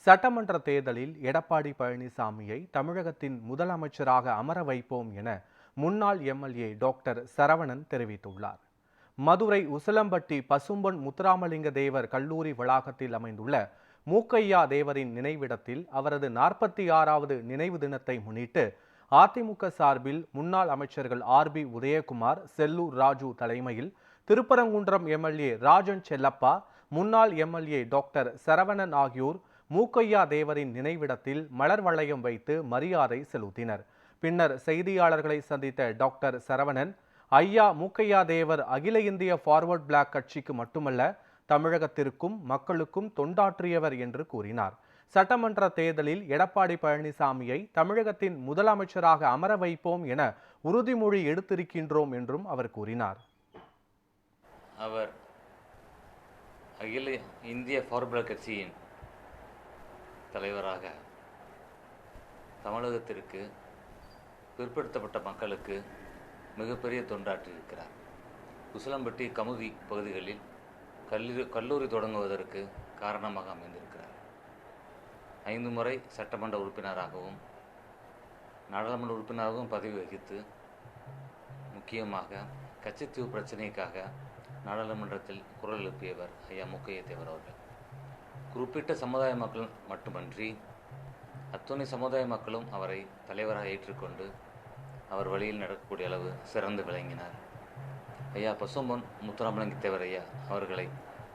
சட்டமன்ற தேர்தலில் எடப்பாடி பழனிசாமியை தமிழகத்தின் முதலமைச்சராக அமர வைப்போம் என முன்னாள் எம்எல்ஏ டாக்டர் சரவணன் தெரிவித்துள்ளார். மதுரை உசிலம்பட்டி பசும்பொன் முத்துராமலிங்க தேவர் கல்லூரி வளாகத்தில் அமைந்துள்ள மூக்கையா தேவரின் நினைவிடத்தில் அவரது 46வது நினைவு தினத்தை முன்னிட்டு அதிமுக சார்பில் முன்னாள் அமைச்சர்கள் ஆர்பி உதயகுமார், செல்லூர் ராஜு தலைமையில் திருப்பரங்குன்றம் எம்எல்ஏ ராஜன் செல்லப்பா, முன்னாள் எம்எல்ஏ டாக்டர் சரவணன் ஆகியோர் மூக்கையா தேவரின் நினைவிடத்தில் மலர் வளையம் வைத்து மரியாதை செலுத்தினர். பின்னர் செய்தியாளர்களை சந்தித்த டாக்டர் சரவணன், ஐயா மூக்கையா தேவர் அகில இந்திய ஃபார்வர்ட் பிளாக் கட்சிக்கு மட்டுமல்ல, தமிழகத்திற்கும் மக்களுக்கும் தொண்டாற்றியவர் என்று கூறினார். சட்டமன்ற தேர்தலில் எடப்பாடி பழனிசாமியை தமிழகத்தின் முதலமைச்சராக அமர வைப்போம் என உறுதிமொழி எடுத்திருக்கின்றோம் என்றும் அவர் கூறினார். அவர் அகில இந்திய ஃபார்வர்ட் பிளாக் கட்சியின் தலைவராக தமிழகத்திற்கு பிற்படுத்தப்பட்ட மக்களுக்கு மிகப்பெரிய தொண்டாற்றியிருக்கிறார். உசிலம்பட்டி, கமுதி பகுதிகளில் கல்லூரி தொடங்குவதற்கு காரணமாக அமைந்திருக்கிறார். 5 முறை சட்டமன்ற உறுப்பினராகவும் நாடாளுமன்ற உறுப்பினராகவும் பதவி வகித்து முக்கியமாக கச்சத்தீவு பிரச்சனைக்காக நாடாளுமன்றத்தில் குரல் எழுப்பியவர் ஐயா மூக்கையா தேவர் அவர்கள். குறிப்பிட்ட சமுதாய மக்கள் மட்டுமன்றி அத்துணை சமுதாய மக்களும் அவரை தலைவராக ஏற்றுக்கொண்டு அவர் வழியில் நடக்கக்கூடிய அளவு சிறந்து விளங்கினார். ஐயா பசும்பொன் முத்துராமலிங்க தேவர் ஐயா அவர்களை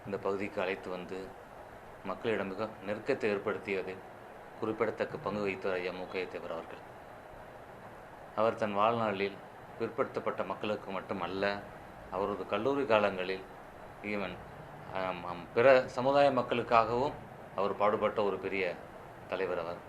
இந்த பகுதிக்கு அழைத்து வந்து மக்களிடம் மிக நெருக்கத்தை ஏற்படுத்தியதில் குறிப்பிடத்தக்க பங்கு வகித்தவர் ஐயா மூக்கையா தேவர் அவர்கள். அவர் தன் வாழ்நாளில் பிற்படுத்தப்பட்ட மக்களுக்கு மட்டுமல்ல, அவரது கல்லூரி காலங்களில் ஈவன் பிற சமுதாய மக்களுக்காகவும் அவர் பாடுபட்ட ஒரு பெரிய தலைவர் அவர்.